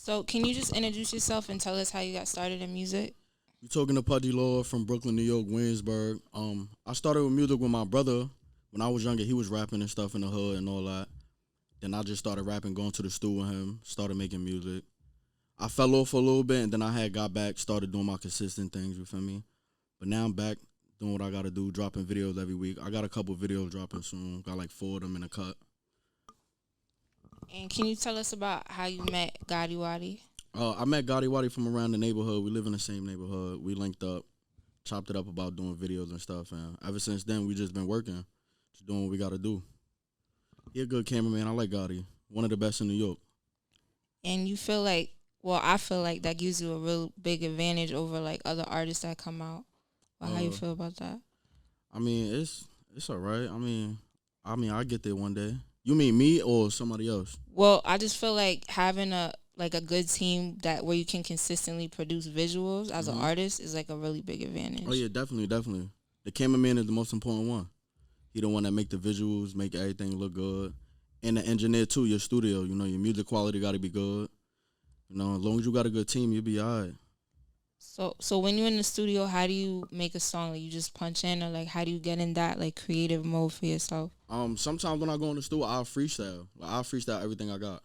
So, can you just introduce yourself and tell us how you got started in music? You talking to Pudgy Lord from Brooklyn, New York, Williamsburg. I started with music with my brother when I was younger. He was rapping and stuff in the hood and all that. Then I just started rapping, going to the studio with him, started making music. I fell off for a little bit, and then I had got back, started doing my consistent things. You feel me? But now I'm back doing what I gotta do, dropping videos every week. I got a couple videos dropping soon. Got like 4 of them in the cut. And can you tell us about how you met Gotti Wadi? I met Gotti Waddy from around the neighborhood. We live in the same neighborhood. We linked up, chopped it up about doing videos and stuff. And ever since then, we just been working, just doing what we got to do. He a good cameraman. I like Gotti. One of the best in New York. And you feel like, well, I feel like that gives you a real big advantage over like other artists that come out. Well, how you Uh, feel about that? I mean, it's all right. I get there one day. You mean me or somebody else? Well, I just feel like having a good team that where you can consistently produce visuals as an Hmm. artist is like a really big Oh advantage. yeah, definitely, definitely. The cameraman is the most important one. He the one that make the visuals, make everything look good, and the engineer too. Your studio, your music quality got to be good. As long as you got a good team, you'll be alright. So when you're in the studio, how do you make a song? Like you just punch in, or like how do you get in that like creative mode for yourself? Sometimes when I go in the studio, I'll freestyle. Like I'll freestyle everything I got,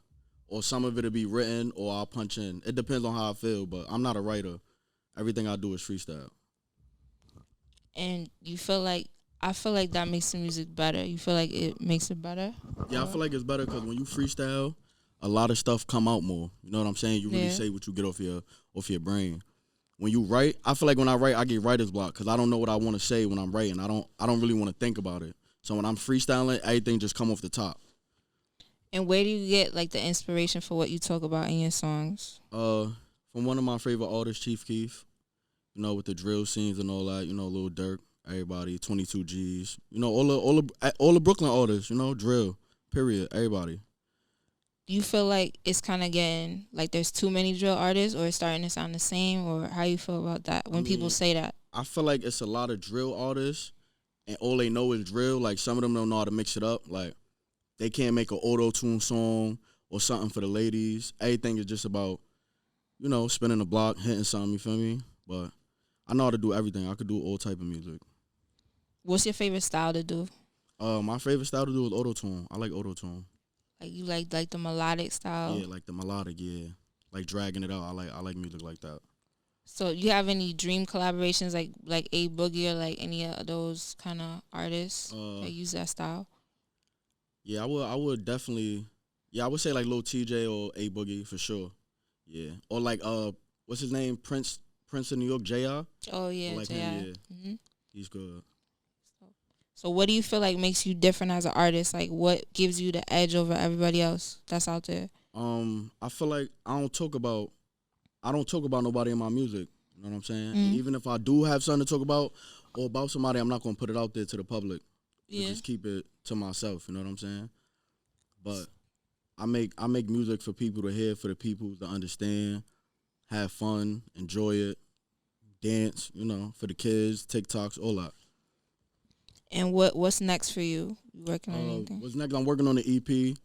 or some of it'll be written, or I'll punch in. It depends on how I feel, but I'm not a writer. Everything I do is freestyle. And you feel like I feel like that makes the music better. You feel like it makes it better? Yeah, I feel like it's better because when you freestyle, a lot of stuff come out more. You know what I'm saying? You really Yeah. say what you get off your brain. When you write, I feel like when I write, I get writer's block because I don't know what I want to say when I'm writing. I don't really want to think about it. So when I'm freestyling, everything just come off the top. And where do you get like the inspiration for what you talk about in your songs? Uh, from one of my favorite artists, Chief Keef. With the drill scenes and all that. Lil Durk, everybody, 22 G's. All the Brooklyn artists. Drill. Period. Everybody. Do you feel like it's kind of getting like there's too many drill artists, or it's starting to sound the same, or how you feel about that I when people mean, say that? I feel like it's a lot of drill artists, and all they know is drill. Like some of them don't know how to mix it up. Like they can't make an auto tune song or something for the ladies. Everything is just about spinning the block, hitting something. You feel me? But I know how to do everything. I could do all type of music. What's your favorite style to do? My favorite style to do is Autotune. I like Autotune. Like you like the melodic style. Yeah, like the melodic, yeah. Like dragging it out. I like music like that. So you have any dream collaborations like A Boogie or like any of those kind of artists Uh that use that style? yeah, I would definitely, yeah, I would say like Lil TJ or A Boogie for sure. Yeah. Or like what's his name? Prince of New York, JR. Oh I yeah, like him, J.I. yeah. hmm He's good. So what do you feel like makes you different as an artist? Like what gives you the edge over everybody else that's out there? I feel like I don't talk about nobody in my music. You know what I'm saying? And Mm. even if I do have something to talk about or about somebody, I'm not gonna put it out there to the public. I Yeah. just keep it to myself. You know what I'm saying? But I make music for people to hear, for the people to understand, have fun, enjoy it, dance. For the kids, TikToks, all that. And what's next for you? You working on anything? What's next? I'm working on the EP.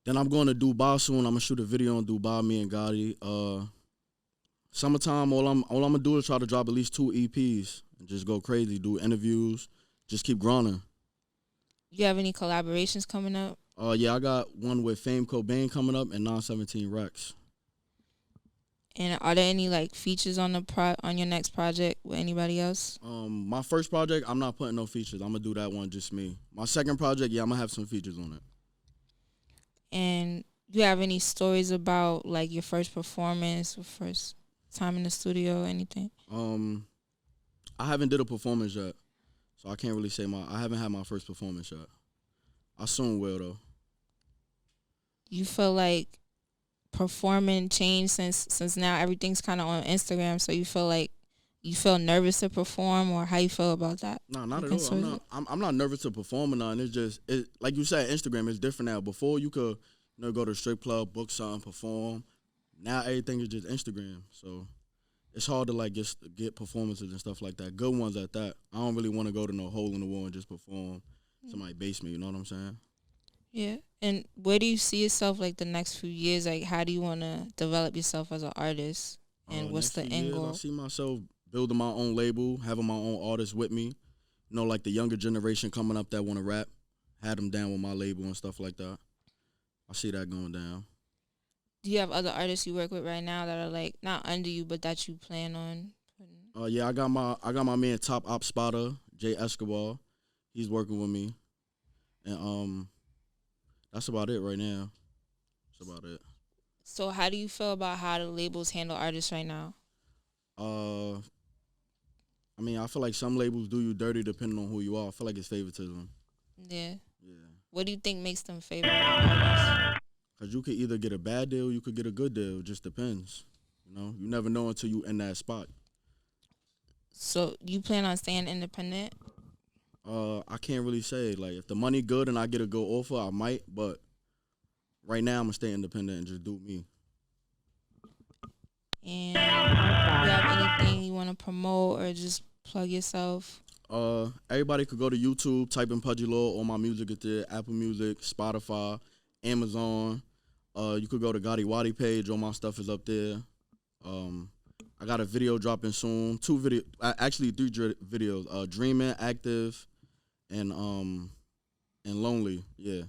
Then I'm going to Dubai soon. I'm gonna shoot a video in Dubai, me and Gotti. Summertime, all I'm gonna do is try to drop at least 2 EPs and just go crazy, do interviews, just keep growing. You have any collaborations coming up? Yeah, I got one with Fame Cobain coming up and 917 Rex. And are there any like features on on your next project with anybody else? My first project, I'm not putting no features. I'm gonna do that one just me. My second project, yeah, I'm gonna have some features on it. And you have any stories about like your first performance or first time in the studio or anything? Um, I haven't did a performance yet, so I can't really say I haven't had my first performance yet. I soon will though. You feel like performing changed since now everything's kind of on Instagram, so you feel nervous to perform, or how you feel about that? No, not Like at in all. I'm sort of- not. I'm not nervous to perform or nothing. It's just like you said, Instagram is different now. Before you could go to a strip club, book something, perform. Now everything is just Instagram. So it's hard to like just get performances and stuff like that. Good ones at that. I don't really want to go to no hole in the wall and just perform. Somebody base me. You know what I'm saying? Yeah. And where do you see yourself like the next few years? Like, how do you want to develop yourself as an artist? And what's Next the few end years, I goal? see myself building my own label, having my own artists with me. You know, like the younger generation coming up that want to rap, had them down with my label and stuff like that. I see that going down. Do you have other artists you work with right now that are like not under you, but that you plan on putting? Yeah, I got my man Top Op Spotter, Jay Escobar. He's working with me, and that's about it right now. That's about it. So, how do you feel about how the labels handle artists right now? Uh, I mean, I feel like some labels do you dirty depending on who you are. I feel like it's favoritism. Yeah. Yeah, What do you think makes them favorite artists? cause you could either get a bad deal, you could get a good deal. It just depends. You know, you never know until you in that spot. So, you plan on staying independent? I can't really say. Like, if the money good and I get a good offer, I might. But right now, I'm gonna stay independent and just do me. And you have anything you want to promote or just plug yourself? Everybody could go to YouTube, type in Pudgy Law. All my music is there. Apple Music, Spotify, Amazon. You could go to Gotti Waddy page. All my stuff is up there. I got a video dropping soon. Actually 3 videos. Dreaming, Active, and Lonely. Yeah.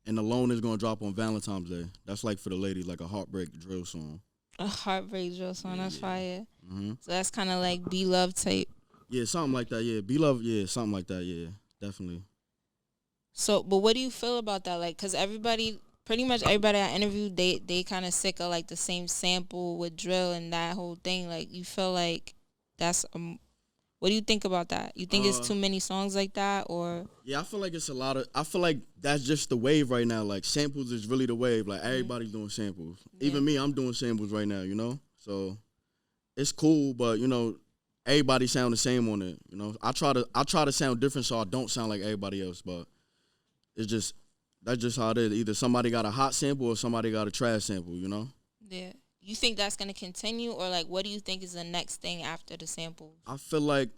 And Alone is gonna drop on Valentine's Day. That's like for the ladies, like a Heartbreak drill song. A Heartbreak drill song, that's fire. Hmm. So that's kind of like Be Love type. Yeah, something like that. Yeah, Be Love. Yeah, something like that. Yeah, definitely. So, but what do you feel about that? Like, cause everybody, pretty much everybody I interviewed, they kind of sick of like the same sample with drill and that whole thing. Like, you feel like that's what do you think about that? You think it's too many songs like that, or Yeah, I feel like it's a lot of. I feel like that's just the wave right now. Like samples is really the wave. Like everybody's doing samples. Even me, I'm doing samples right now. You know, so it's cool, but you know, everybody sound the same on it. You know, I try to sound different so I don't sound like everybody else. But it's just that's just how it is. Either somebody got a hot sample or somebody got a trash sample. You know. yeah? You think that's gonna continue, or like, what do you think is the next thing after the sample? I feel like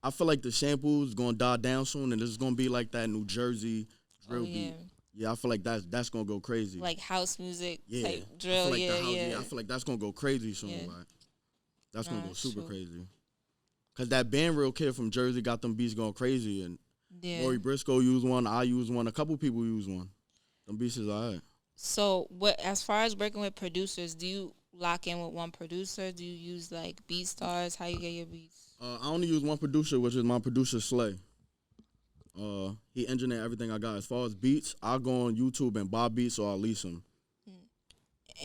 the samples gonna die down soon, and it's gonna be like that New Jersey drill beat. Yeah, I feel like that's gonna go crazy. Like house music type I drill. feel like Yeah. I feel like that's gonna go crazy soon. Yeah. Like that's gonna go super true. crazy. Cause that band real kid from Jersey got them beats going crazy, and Yeah. Maury Briscoe used one, I used one, a couple people used one. Them beats is alright. So, what as far as working with producers, do you lock in with one producer? Do you use like BeatStars? How you get your beats? I only use one producer, which is my producer Slay. He engineered everything I got. As far as beats, I'll go on YouTube and buy beats or I'll lease them.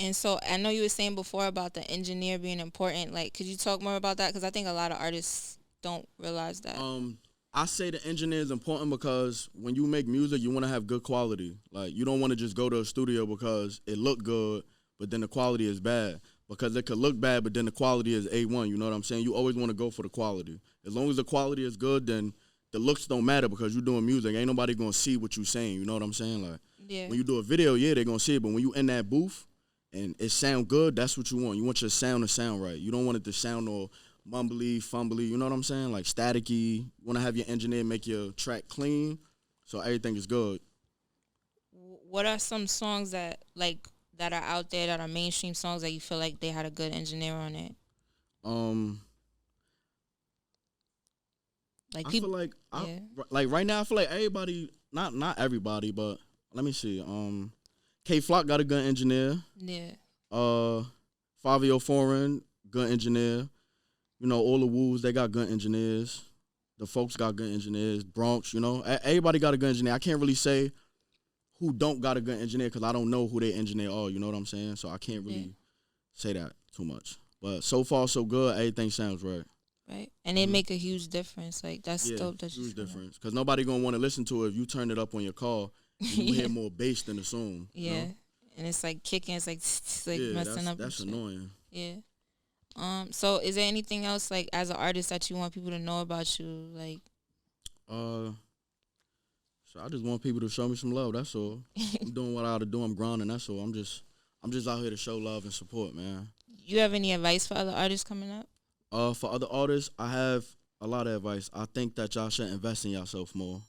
And so, I know you were saying before about the engineer being important. Like, could you talk more about that? Because I think a lot of artists don't realize that. I say the engineer is important because when you make music, you want to have good quality. Like, you don't want to just go to a studio because it look good, but then the quality is bad. Because it could look bad, but then the quality is A1. You know what I'm saying? You always want to go for the quality. As long as the quality is good, then the looks don't matter because you're doing music. Ain't nobody going to see what you're saying. You know what I'm saying? Like, Yeah. when you do a video, yeah, they're going to see it. But when you in that booth and it sound good, that's what you want. You want your sound to sound right. You don't want it to sound all mumbly, fumbly. You know what I'm saying? Like staticky. You want to have your engineer make your track clean so everything is good. What are some songs that that are out there that are mainstream songs that you feel like they had a good engineer on it? Like I people, feel like yeah. like right now I feel like everybody, not everybody, but let me see. K Flock got a good engineer. Yeah. Fabio Foreign, good engineer. You know, all the Woos, they got good engineers. The folks got good engineers. Bronx, you know, everybody got a good engineer. I can't really say who don't got a good engineer because I don't know who their engineer are. You know what I'm saying? So I can't really say that too much. But so far, so good. Everything sounds right. Right. And it make a huge difference. Like, that's dope. That's huge difference. Because nobody going to want to listen to it if you turn it up on your car and you hear more bass than the song. Yeah. You know? And it's like kicking. It's like, messing up. That's annoying. Yeah. So is there anything else, like, as an artist that you want people to know about you? Like, so I just want people to show me some love. That's all. I'm doing what I ought to do. I'm grinding. That's all. I'm just out here to show love and support, man. You have any advice for other artists coming up? For other artists, I have a lot of advice. I think that y'all should invest in yourself more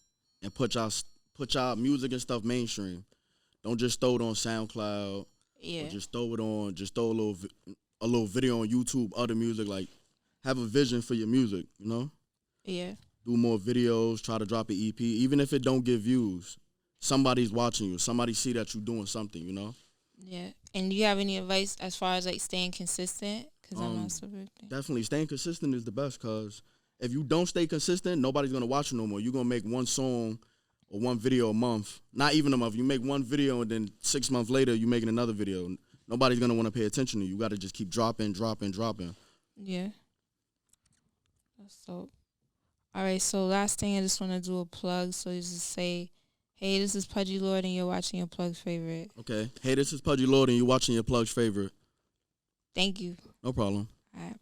and put y'all music and stuff mainstream. Don't just throw it on SoundCloud. Yeah. Or just throw it on. Just throw a little video on YouTube, other music. Like, have a vision for your music. You know. Yeah. Do more videos. Try to drop an EP, even if it don't get views. Somebody's watching you. Somebody see that you're doing something. You know. Yeah. And do you have any advice as far as like staying consistent? Because I'm not super. Definitely staying consistent is the best. Cause if you don't stay consistent, nobody's gonna watch you no more. You're gonna make one song or one video a month. Not even a month. You make one video and then 6 months later you making another video. Nobody's gonna want to pay attention to you. You gotta just keep dropping. Yeah. That's dope. All right. So last thing, I just want to do a plug. So you just say, hey, this is Pudgy Lord, and you're watching Your Plug's Favorite. Okay. Hey, this is Pudgy Lord, and you're watching Your Plug's Favorite. Thank you. No problem. All right.